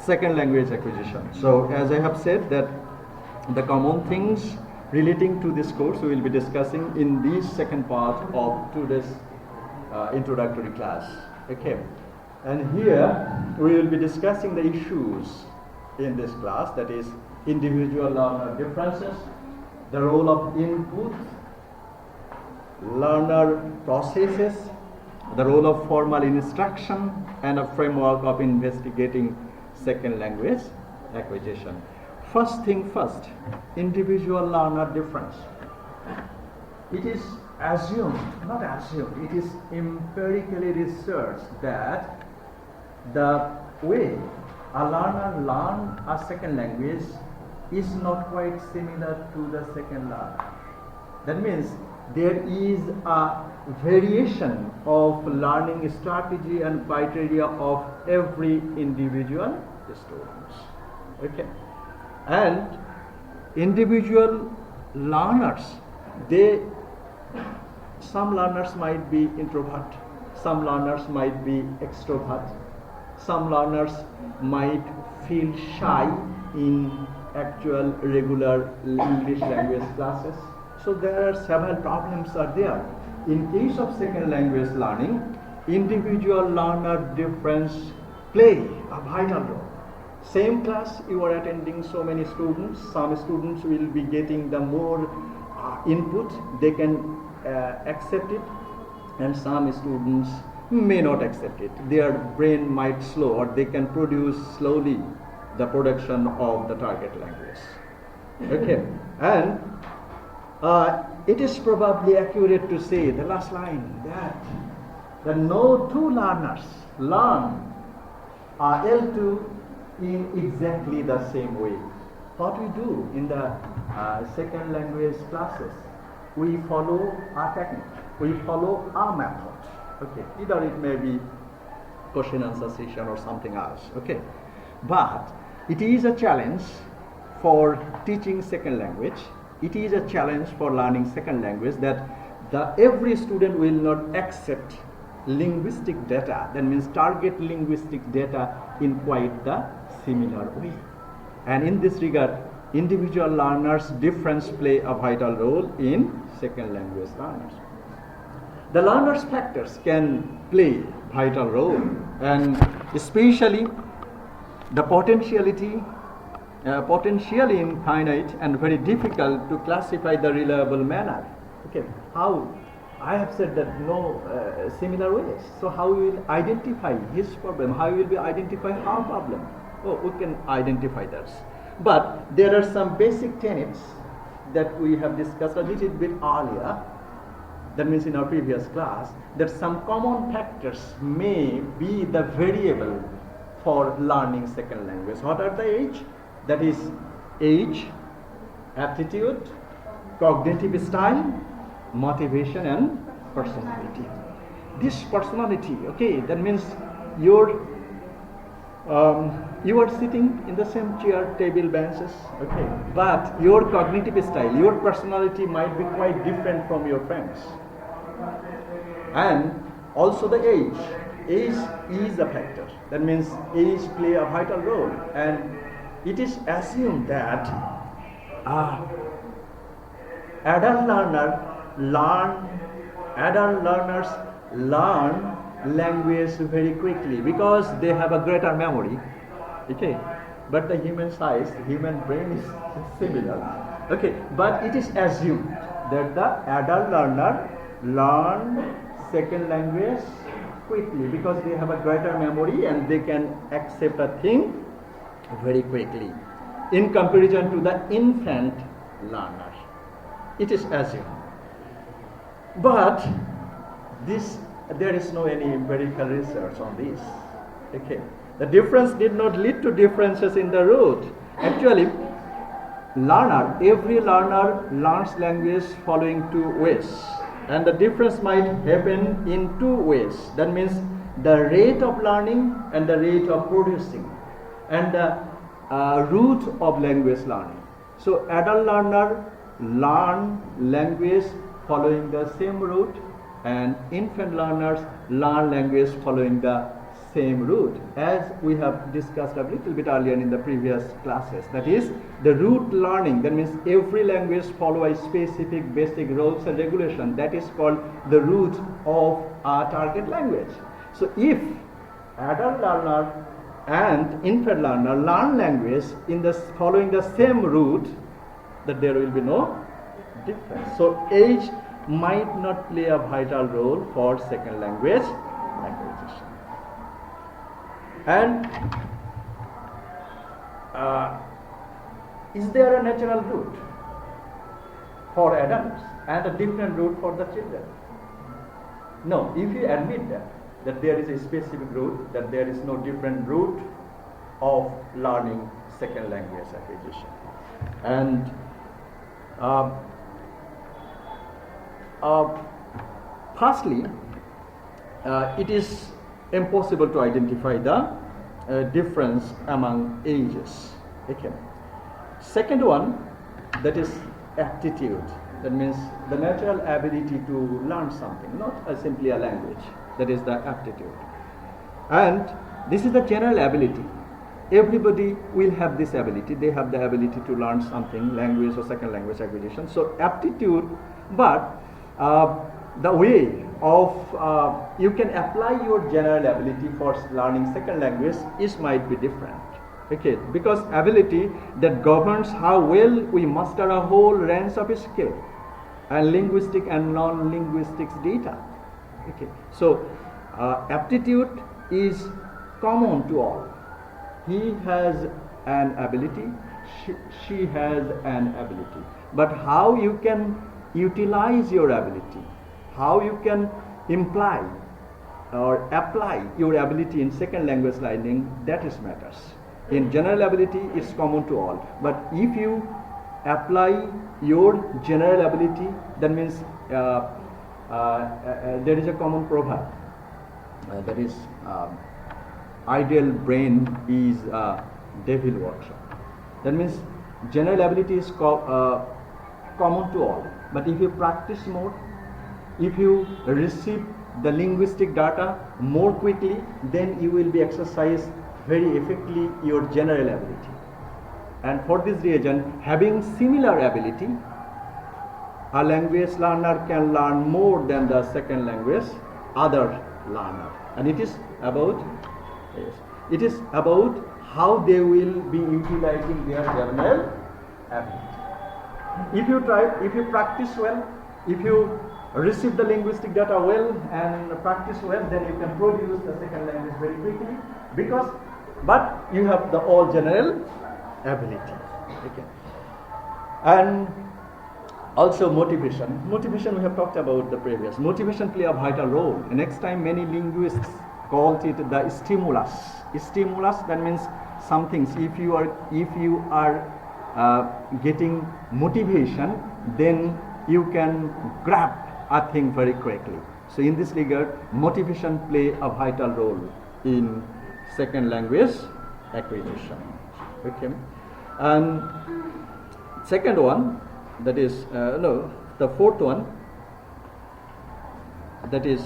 second language acquisition. So as I have said that the common things relating to this course we will be discussing in this second part of today's introductory class. Okay, and here we will be discussing the issues in this class, that is individual learner differences, the role of input, learner processes, the role of formal instruction, and a framework of investigating second language acquisition. First thing first, individual learner difference. It is assumed, not assumed, it is empirically researched that the way a learner learns a second language is not quite similar to the second learner. That means there is a variation of learning strategy and criteria of every individual students. Okay, and individual learners, some learners might be introvert, some learners might be extrovert, some learners might feel shy in actual regular English language classes. So there are several problems are there. In case of second language learning, individual learner difference play a vital role. Same class you are attending, so many students, some students will be getting the more input, they can accept it, and some students may not accept it. Their brain might slow, or they can produce slowly the production of the target language. Okay, and it is probably accurate to say the last line that no two learners learn L2 in exactly the same way. What we do in the second language classes, we follow a technique, we follow a method. Okay, either it may be question answer session or something else. Okay, but it is a challenge for teaching second language. It is a challenge for learning second language that every student will not accept linguistic data, that means target linguistic data, in quite the similar way. And in this regard, individual learners' difference play a vital role in second language learners. The learners' factors can play vital role, and especially the potentially infinite and very difficult to classify the reliable manner. Okay, how? I have said that no similar ways. So how we will identify his problem? How will we identify our problem? Oh, we can identify that. But there are some basic tenets that we have discussed a little bit earlier. That means in our previous class, that some common factors may be the variable for learning second language. What are the age? That is age, aptitude, cognitive style, motivation, and personality. This personality, okay, that means you are sitting in the same chair, table, benches, okay, but your cognitive style, your personality might be quite different from your friends. And also the age is a factor. That means age play a vital role, and it is assumed that adult learners learn language very quickly because they have a greater memory. Okay, but the human size, human brain is similar. Okay, but it is assumed that the adult learner learn second language quickly because they have a greater memory and they can accept a thing very quickly in comparison to the infant learner. It is assumed. But there is no any empirical research on this. Okay, the difference did not lead to differences in the root. Actually, every learner learns language following two ways, and the difference might happen in two ways. That means the rate of learning and the rate of producing, and the root of language learning. So adult learner learn language following the same route, and infant learners learn language following the same root, as we have discussed a little bit earlier in the previous classes. That is, the root learning, that means every language follow a specific basic rules and regulation. That is called the root of a target language. So if adult learner and infant learner learn language in the following the same root, that there will be no difference. So age might not play a vital role for second language acquisition. And is there a natural root for adults and a different root for the children? No. If you admit that there is a specific root, that there is no different root of learning second language acquisition. And firstly, it is impossible to identify the difference among ages. Okay. Second one, that is aptitude. That means the natural ability to learn something, not simply a language. That is the aptitude. And this is the general ability. Everybody will have this ability. They have the ability to learn something, language or second language acquisition. So aptitude, but the way of you can apply your general ability for learning second language might be different. Okay, because ability that governs how well we master a whole range of skill and linguistic and non-linguistics data. Okay, so aptitude is common to all. He has an ability, she has an ability. But how you can utilize your ability, how you can imply or apply your ability in second language learning, that is matters. In general ability, it's common to all. But if you apply your general ability, that means there is a common proverb. That is, ideal brain is devil workshop. That means general ability is common to all. But if you practice more, if you receive the linguistic data more quickly, then you will be exercise very effectively your general ability. And for this reason, having similar ability, a language learner can learn more than the second language other learner. And it is about how they will be utilizing their general ability. If you practice well, if you receive the linguistic data well and practice well, then you can produce the second language very quickly, but you have the all general ability. Okay. And also motivation. Motivation we have talked about the previous. Motivation play a vital role. And next time many linguists call it the stimulus. Stimulus, that means some things. If you are getting motivation, then you can grab a thing very quickly. So in this regard, motivation play a vital role in second language acquisition. Okay. And second one, that is the fourth one, that is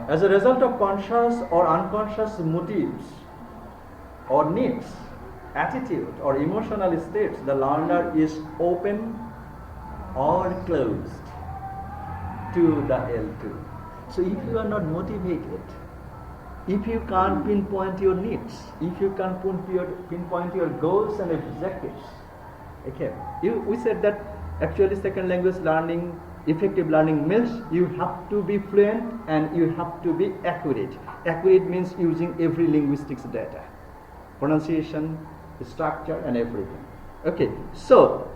as a result of conscious or unconscious motives or needs, attitude or emotional states, the learner is open or closed to the L2. So if you are not motivated, if you can't pinpoint your needs, if you can't pinpoint your goals and objectives, okay, we said that actually second language learning, effective learning means you have to be fluent and you have to be accurate. Accurate means using every linguistics data, pronunciation, structure and everything. Okay, so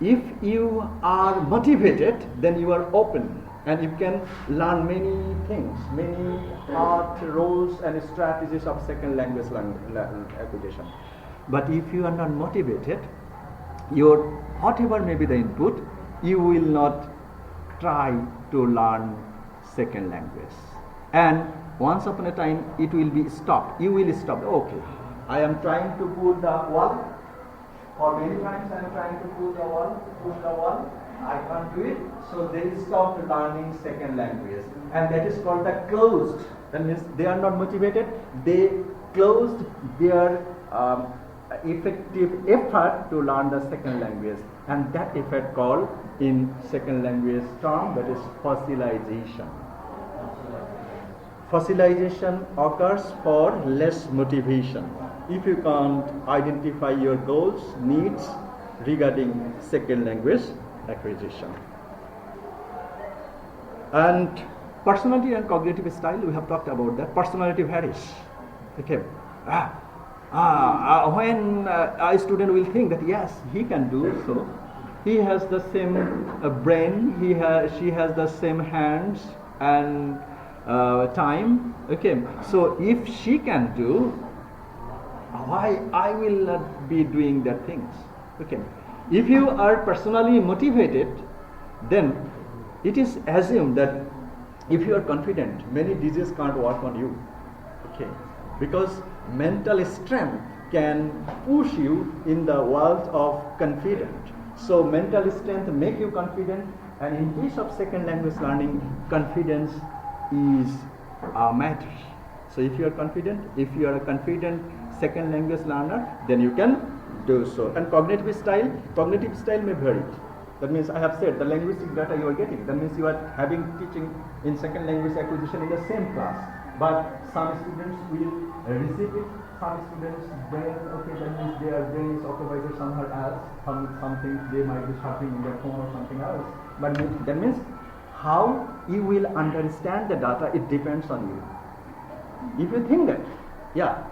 if you are motivated, then you are open and you can learn many things, many hard roles and strategies of second language acquisition. But if you are not motivated, your whatever may be the input, you will not try to learn second language. And once upon a time, it will be stopped. You will stop. Okay, I am trying to pull the wall, or many times I am trying to pull the wall, I can't do it, so they stopped learning second language, and that is called the closed. That means they are not motivated. They closed their effective effort to learn the second language, and that effort called in second language term, that is fossilization. Fossilization occurs for less motivation if you can't identify your goals, needs regarding second language acquisition. And personality and cognitive style, we have talked about that. Personality varies. Okay. When a student will think that yes, he can do so, he has the same brain, she has the same hands and time. Okay, so if she can do, why I will not be doing that things? Okay, if you are personally motivated, then it is assumed that if you are confident, many diseases can't work on you. Okay, because mental strength can push you in the world of confident. So mental strength make you confident, and in case of second language learning, confidence is a matter. So if you are confident, if you are a confident second language learner, then you can do so. And cognitive style may vary. That means I have said the linguistic data you are getting. That means you are having teaching in second language acquisition in the same class. But some students will receive it. Some students brain, okay, that means their brain is occupied with somewhere else. Something they might be shopping in their phone or something else. But that means how you will understand the data, it depends on you. If you think that, yeah,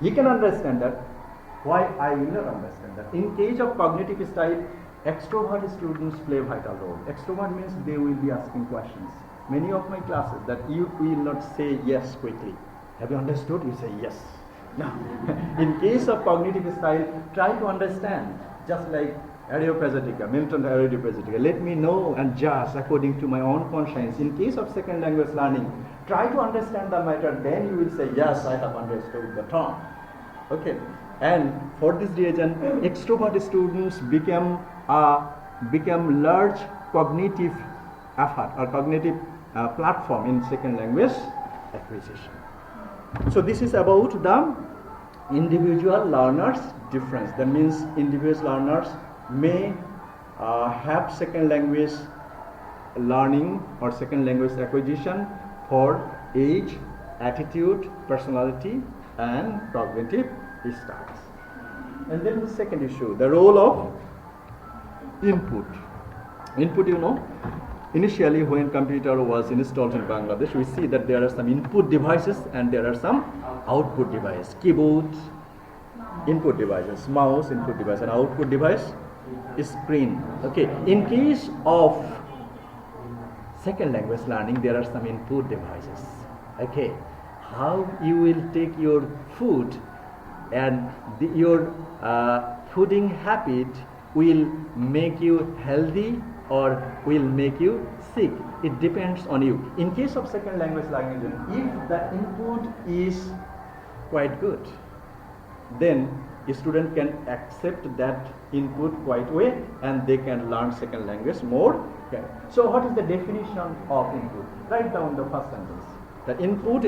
you can understand that, why I will not understand that? In case of cognitive style, extrovert students play a vital role. Extrovert means they will be asking questions. Many of my classes that you will not say yes quickly. Have you understood? You say yes. Now, in case of cognitive style, try to understand, just like Areopagitica, Milton Areopagitica. Let me know and judge according to my own conscience. In case of second language learning, try to understand the matter, then you will say, yes, I have understood the term. Okay. And for this reason, extrovert students become large cognitive effort or cognitive platform in second language acquisition. So this is about the individual learners difference. That means individual learners may have second language learning or second language acquisition for age, attitude, personality, and cognitive styles. And then the second issue, the role of input. Input, you know, initially when computer was installed in Bangladesh, we see that there are some input devices and there are some output devices. Keyboard, input devices, mouse, input device, and output device is screen. Okay, in case of second language learning, there are some input devices. Okay, how you will take your food and your fooding habit will make you healthy or will make you sick. It depends on you. In case of second language learning, if the input is quite good, then a student can accept that input quite well and they can learn second language more. Okay. So what is the definition of input? Write down the first sentence. The input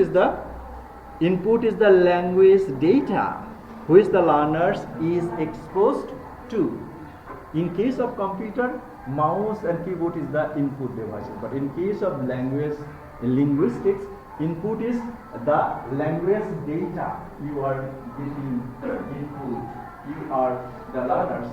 is the language data which the learners is exposed to. In case of computer, mouse and keyboard is the input devices. But in case of language, linguistics, input is the language data you are getting input. You are the learners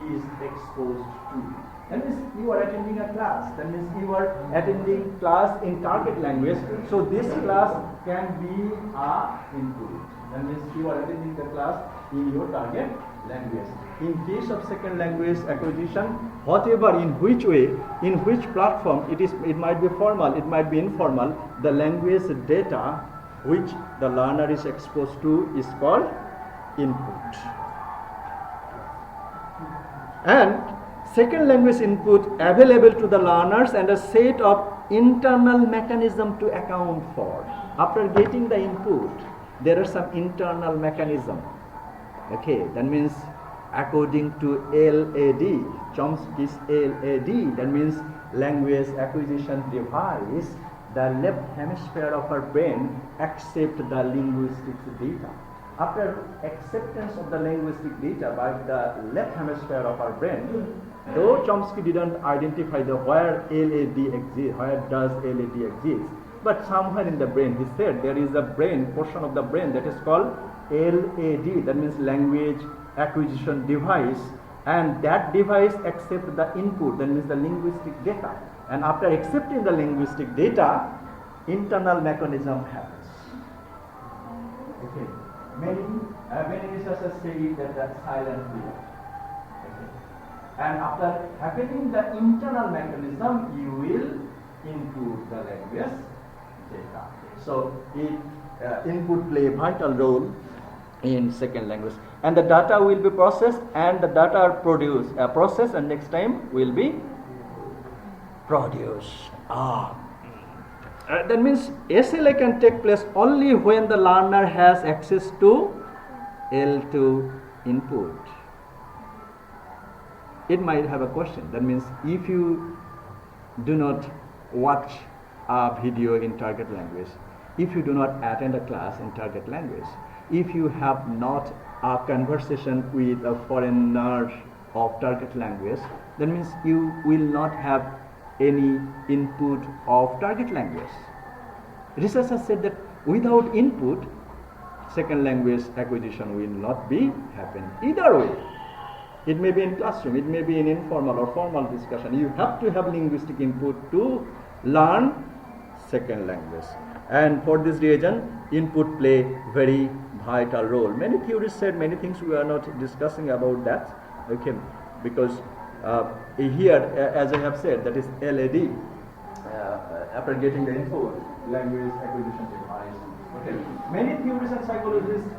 is exposed to. That means you are attending a class. That means you are attending class in target language. So this class can be a input. That means you are attending the class in your target language. In case of second language acquisition, whatever, in which way, in which platform, it might be formal, it might be informal, the language data which the learner is exposed to is called input. And second language input available to the learners and a set of internal mechanism to account for. After getting the input, there are some internal mechanism. Okay, that means according to LAD, Chomsky's LAD, that means language acquisition device, the left hemisphere of our brain accept the linguistic data. After acceptance of the linguistic data by the left hemisphere of our brain, though Chomsky didn't identify the where LAD exists, where does LAD exist, but somewhere in the brain, he said there is a brain, portion of the brain that is called LAD, that means language acquisition device, and that device accepts the input, that means the linguistic data. And after accepting the linguistic data, internal mechanism happens. Okay. Many researchers say that that's silent period. Okay. And after happening the internal mechanism, you will input the language data. So input play a vital role in second language, and the data will be processed, and the data are processed, and next time will be produced. That means SLA can take place only when the learner has access to L2 input. It might have a question. That means if you do not watch a video in target language, if you do not attend a class in target language, if you have not a conversation with a foreigner of target language, that means you will not have any input of target language. Researchers said that without input, second language acquisition will not be happen. Either way, it may be in classroom, it may be in informal or formal discussion. You have to have linguistic input to learn second language. And for this reason, input play very vital role. Many theorists said many things, we are not discussing about that. Okay, because here, as I have said, that is LAD. After getting the input, language acquisition device. Okay, many theorists and psychologists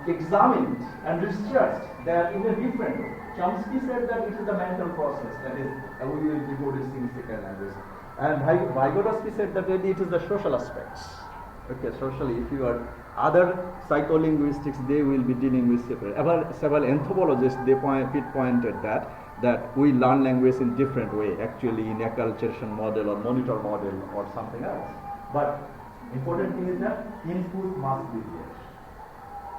examined and researched that in a different way. Chomsky said that it is the mental process, that is, we will be producing second language. And Vygotsky said that it is the social aspects. Okay, socially, if you are other psycholinguistics, they will be dealing with separate. Several anthropologists, they pointed that we learn language in different way, actually in acculturation model or monitor model or something else. But important thing is that input must be there.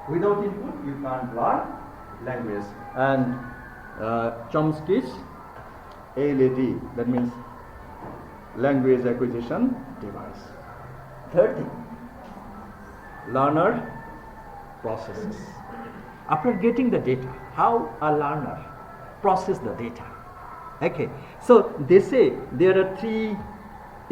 Without input, you can't learn language. And Chomsky's LAD, that means language acquisition device. Third thing, learner processes. After getting the data, how a learner process the data. Okay, so they say there are three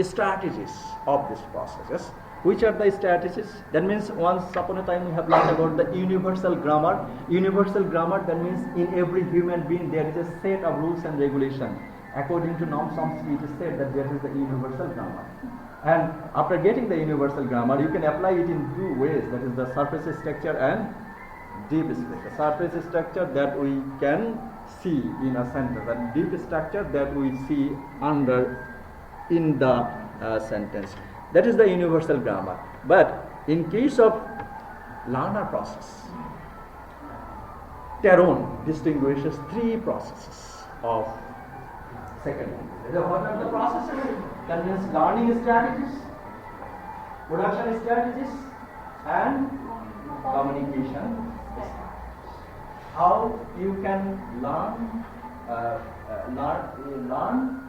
strategies of this process. Yes? Which are the strategies? That means once upon a time we have learned about the universal grammar. Universal grammar, that means in every human being there is a set of rules and regulation. According to Noam Chomsky, it is said that there is the universal grammar. And after getting the universal grammar, you can apply it in two ways. That is the surface structure and deep structure. Surface structure that we can see in a sentence, and deep structure that we see in the sentence. That is the universal grammar. But in case of learner process, Taron distinguishes three processes of second language. What are the processes? That means learning strategies, production strategies, and communication strategies. How you can learn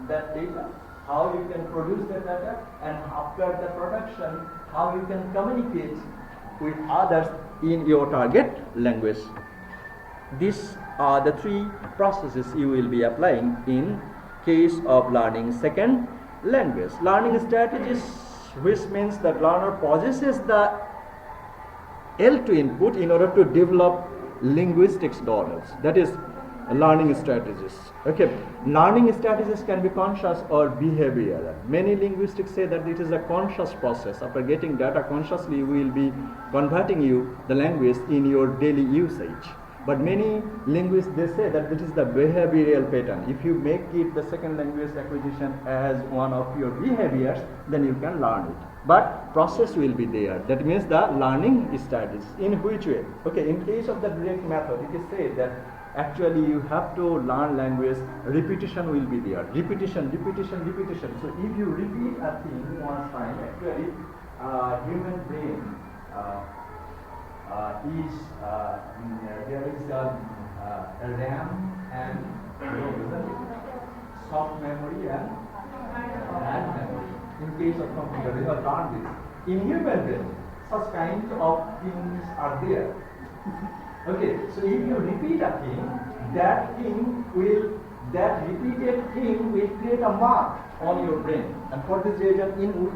that data, how you can produce that data, and after the production, how you can communicate with others in your target language. These are the three processes you will be applying in case of learning second language. Learning strategies, which means that learner possesses the L2 input in order to develop linguistics knowledge. That is learning strategies. Okay, learning strategies can be conscious or behavioral. Many linguistics say that it is a conscious process. After getting data consciously, we will be converting the language in your daily usage. But many linguists, they say that this is the behavioral pattern. If you make it the second language acquisition as one of your behaviors, then you can learn it. But process will be there. That means the learning studies. In which way? Okay, in case of the direct method, it is said that actually you have to learn language, repetition will be there. Repetition. So if you repeat a thing one time, actually human brain there is a RAM and soft memory and memory. In case of computer, we have learned this. In human brain, such kind of things are there. Okay, so if you repeat a thing, that repeated thing will create a mark on your brain. And for this reason,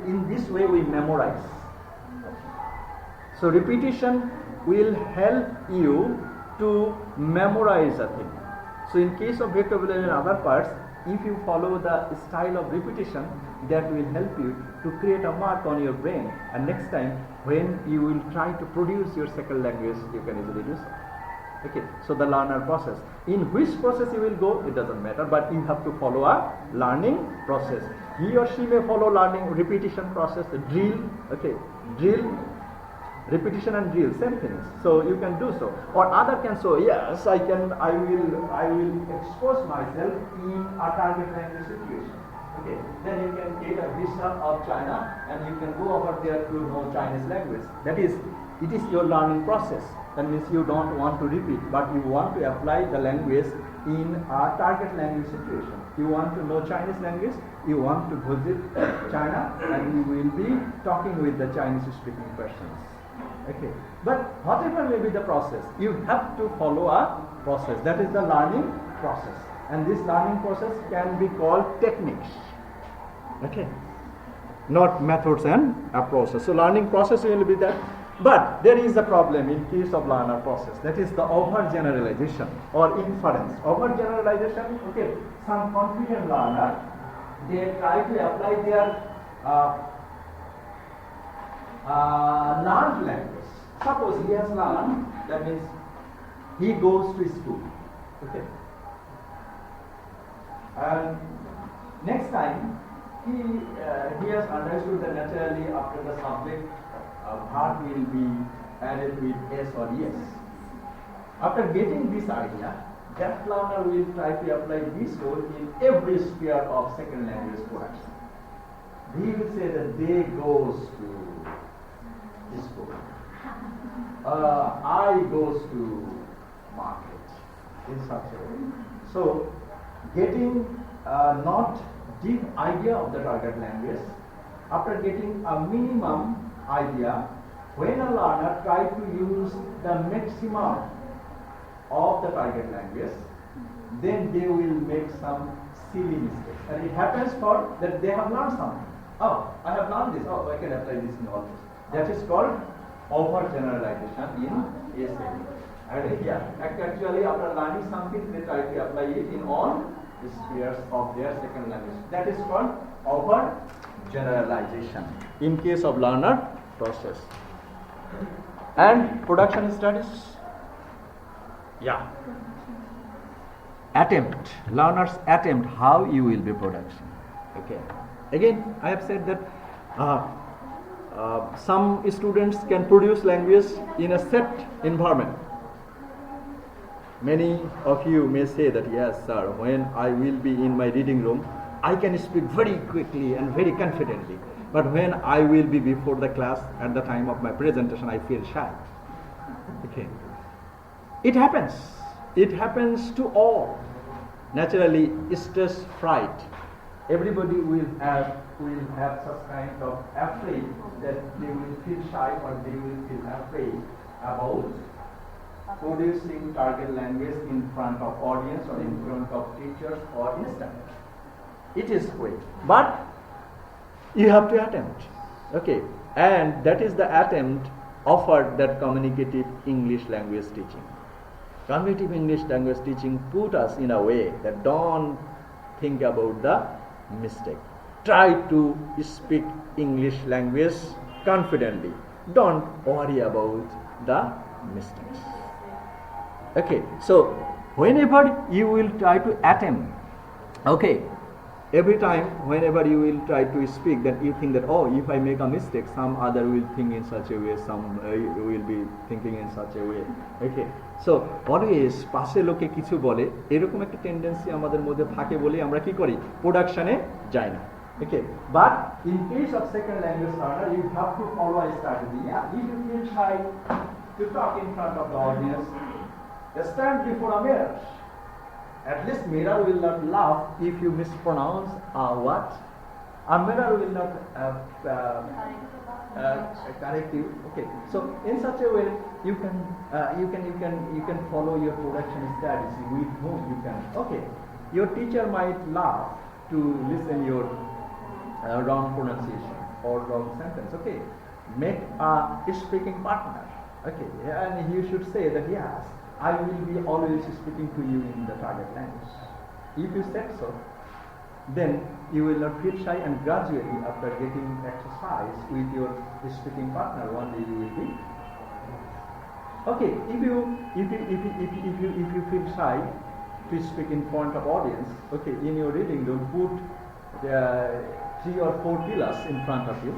in this way we memorize. So repetition will help you to memorize a thing. So in case of vocabulary and other parts, if you follow the style of repetition, that will help you to create a mark on your brain, and next time when you will try to produce your second language, you can easily do so. Okay, so the learner process. In which process you will go, it doesn't matter, but you have to follow a learning process. He or she may follow learning repetition process, drill, repetition and drill, same things. So you can do so. Or other can say, yes, I will expose myself in a target language situation. Okay, then you can get a visa of China and you can go over there to know Chinese language. That is, it is your learning process. That means you don't want to repeat, but you want to apply the language in a target language situation. You want to know Chinese language, you want to visit China, and you will be talking with the Chinese speaking persons. Okay, but whatever may be the process, you have to follow a process. That is the learning process, and this learning process can be called techniques. Okay, not methods and approaches. So learning process will be that. But there is a problem in case of learner process. That is the overgeneralization or inference. Overgeneralization. Okay, some confident learner, they try to apply their learned language. Suppose he has learned, that means he goes to school. Okay. And next time he has understood that naturally after the subject verb will be added with S or yes. After getting this idea, that learner will try to apply this rule in every sphere of second language production. He will say that they goes to school. I goes to market in such a way. So getting not deep idea of the target language, after getting a minimum idea, when a learner tries to use the maximum of the target language, then they will make some silly mistakes. And it happens for that they have learned something. Oh, I have learned this. Oh, I can apply this in all this. That is called overgeneralization in SLA. And yeah, actually after learning something, they try to apply it in all spheres of their second language. That is called overgeneralization in case of learner process. And production studies. Yeah. Attempt. Learners attempt how you will be production. Okay. Again, I have said that some students can produce language in a set environment. Many of you may say that, yes, sir, when I will be in my reading room, I can speak very quickly and very confidently. But when I will be before the class at the time of my presentation, I feel shy. Okay. It happens. It happens to all. Naturally, stress, fright. Everybody will have such kind of afraid that they will feel shy or they will feel afraid about producing target language in front of audience or in front of teachers or instructors. It is great, but you have to attempt. Okay, and that is the attempt offered that communicative English language teaching. Communicative English language teaching put us in a way that don't think about the mistake. Try to speak English language confidently. Don't worry about the mistakes. Okay, so whenever you will try to attempt, okay, every time whenever you will try to speak, then you think that, oh, if I make a mistake, some other will think in such a way, some will be thinking in such a way. Okay, so always পাশে লোকে কিছু বলে এরকম একটা tendency আমাদের মধ্যে থাকে বলে আমরা কি করি, প্রোডাকশনে যাই না. Okay, but in case of second language learner, you have to follow a strategy. Yeah, if you feel shy to talk in front of the audience, stand before a mirror. At least mirror will not laugh if you mispronounce a word. A mirror will not correct you. Okay, so in such a way you can follow your production strategy with whom you can. Okay, your teacher might laugh to listen your wrong pronunciation or wrong sentence. Okay, make a speaking partner. Okay, and you should say that yes, I will be always speaking to you in the target language. If you said so, then you will not feel shy, and gradually after getting exercise with your speaking partner, one day you will be. Okay, if you feel shy to speak in front of audience, okay, in your reading don't put 3 or 4 pillars in front of you.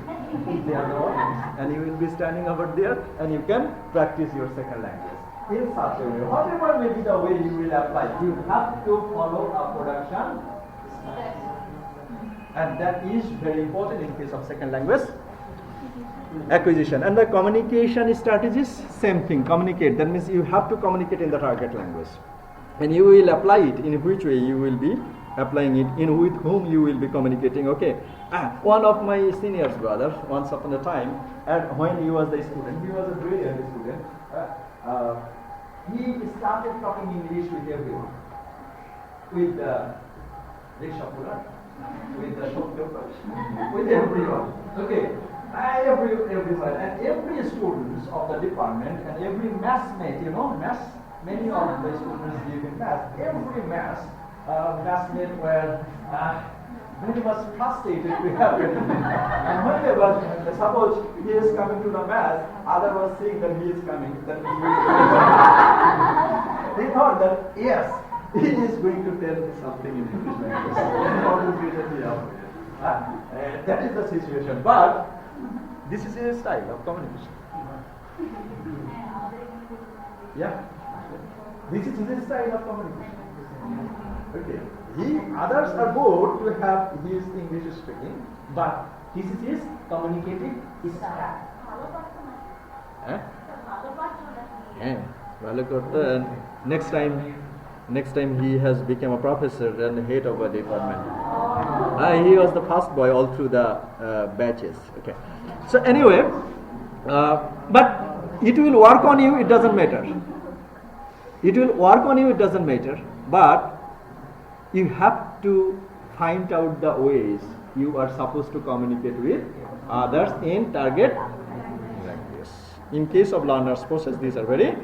They are the audience, and you will be standing over there, and you can practice your second language. In such a way, whatever may be the way you will apply, you have to follow a production strategy. And that is very important in case of second language acquisition. And the communication strategies, same thing, communicate. That means you have to communicate in the target language. And you will apply it in which way you will be applying it, in with whom you will be communicating. Okay, one of my seniors brother, once upon a time, and when he was the student, he was a brilliant student. He started talking English with everyone, with the rickshaw puller, with the shopkeepers, with everyone. Okay, everyone, and every student of the department, and every mass mate, you know, many of the students live in mass. Every massmate were very much frustrated to happen. And whenever, suppose he is coming to the mass, other was seeing that he is coming, that he will they thought that yes, he is going to tell me something in English language. That is the situation. But this is his style of communication. Yeah, this is his style of communication. Okay, others are bored to have his English speaking, but this is his communicating style. Next time he has become a professor and head of a department. He was the first boy all through the batches. Okay, so anyway, but it will work on you, it doesn't matter. It will work on you, it doesn't matter, but you have to find out the ways you are supposed to communicate with others in target language. In case of learner's process, these are very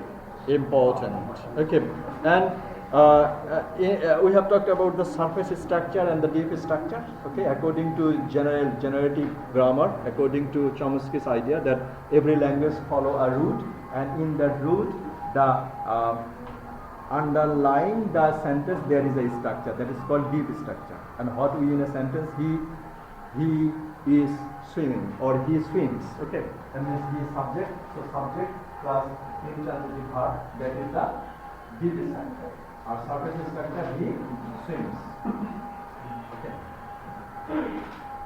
important. Okay, and we have talked about the surface structure and the deep structure. Okay, according to generative grammar, according to Chomsky's idea that every language follow a root, and in that root, the underlying the sentence there is a structure that is called deep structure. And what we in a sentence, he is swimming or he swims. Okay, that means he is subject, so subject plus intransitive verb, that is the deep structure. Our surface structure, he swims. Okay,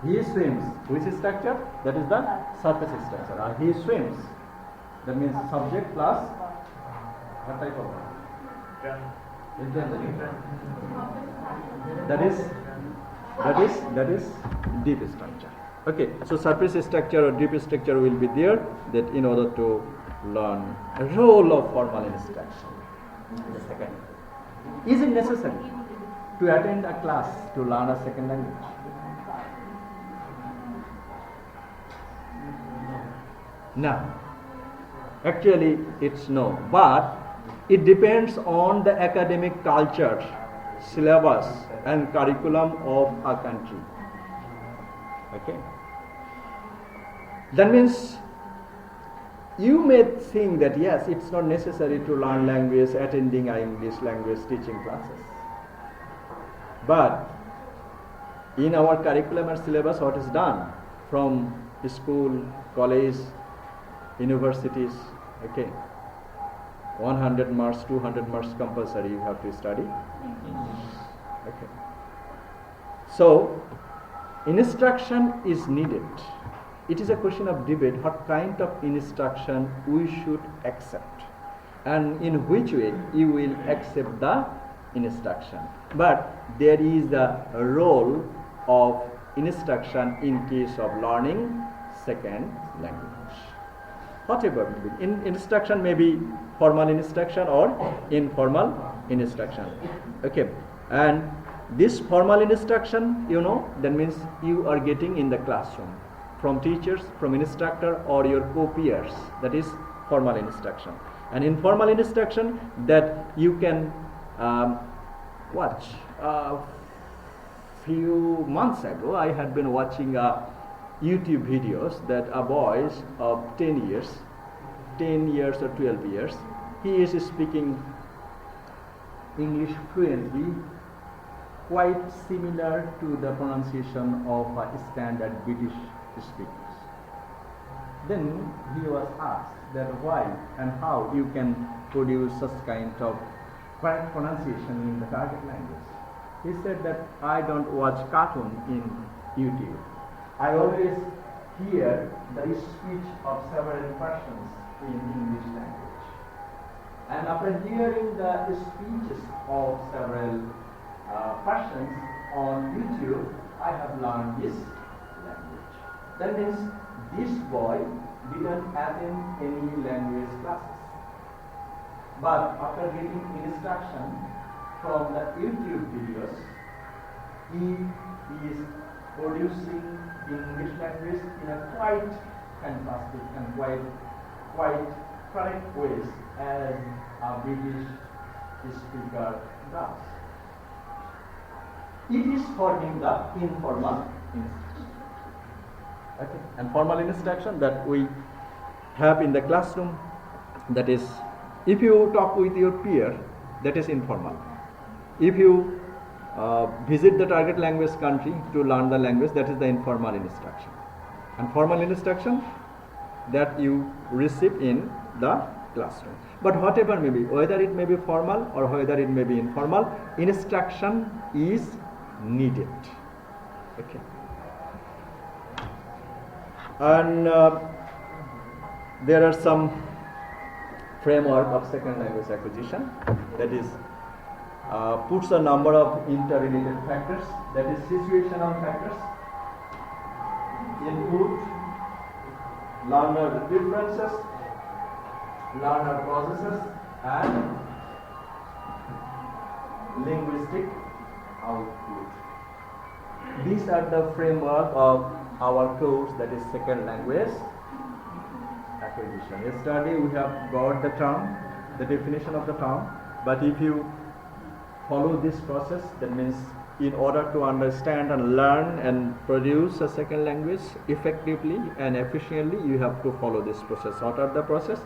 he swims. Which structure? That is the surface structure. He swims. That means subject plus what type of verb? That is deep structure. Okay, so surface structure or deep structure will be there, that in order to learn a role of formal instruction. The second, is it necessary to attend a class to learn a second language? No, actually it's no, but it depends on the academic culture, syllabus and curriculum of a country. Okay, that means you may think that yes, it's not necessary to learn language attending English language teaching classes. But in our curriculum and syllabus, what is done from school, college, universities, okay, 100 marks, 200 marks compulsory you have to study. Okay. So, instruction is needed. It is a question of debate what kind of instruction we should accept and in which way you will accept the instruction. But there is the role of instruction in case of learning second language. Whatever may be. Instruction may be formal instruction or informal instruction. Okay. And this formal instruction, that means you are getting in the classroom from teachers, from instructor or your co-peers. That is formal instruction. And informal instruction that you can watch. Few months ago, I had been watching YouTube videos that a boy of 10 years or 12 years, he is speaking English fluently, quite similar to the pronunciation of standard British speakers. Then he was asked that why and how you can produce such kind of correct pronunciation in the target language. He said that I don't watch cartoon in YouTube. I always hear the speech of several persons in English language. And after hearing the speeches of several persons on YouTube, I have learned this language. That means this boy didn't attend any language classes. But after getting instruction from the YouTube videos, he is producing English language in a quite fantastic and quite correct ways as a British speaker does. It is forming the informal instruction. Okay. And formal instruction that we have in the classroom, that is, if you talk with your peer, that is informal. If you visit the target language country to learn the language, that is the informal instruction. And formal instruction that you receive in the classroom. But whatever may be, whether it may be formal or whether it may be informal, instruction is needed. Okay. And there are some framework of second language acquisition, that is puts a number of interrelated factors, that is situational factors, input, learner differences, learner processes, and linguistic output. These are the framework of our course, that is second language acquisition. Yesterday we have got the term, the definition of the term, but if you follow this process, that means in order to understand and learn and produce a second language effectively and efficiently, you have to follow this process. What are the process?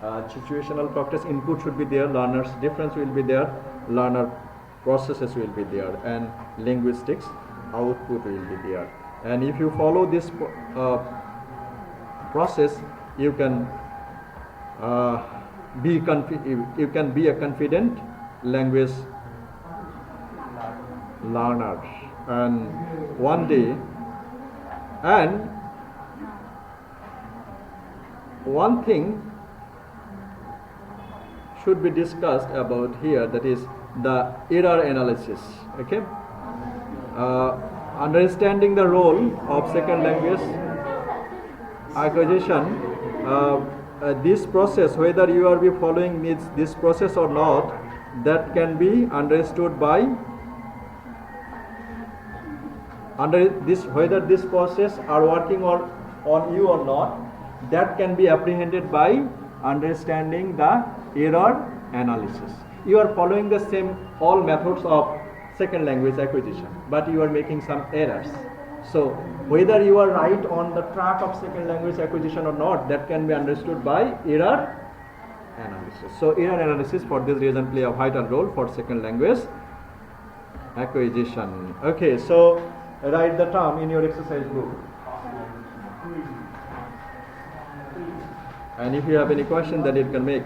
Situational factors, input should be there, learners difference will be there, learner processes will be there, and linguistics output will be there. And if you follow this process, you can be a confident language learner. And one day, and one thing should be discussed about here, that is the error analysis. Okay. Understanding the role of second language acquisition, this process, whether you are following this process or not, that can be understood by whether this process are working on you or not, that can be apprehended by understanding the error analysis. You are following all methods of second language acquisition, but you are making some errors. So whether you are right on the track of second language acquisition or not, that can be understood by error analysis. So error analysis for this reason play a vital role for second language acquisition. Okay, so write the term in your exercise book. And if you have any question that you can make.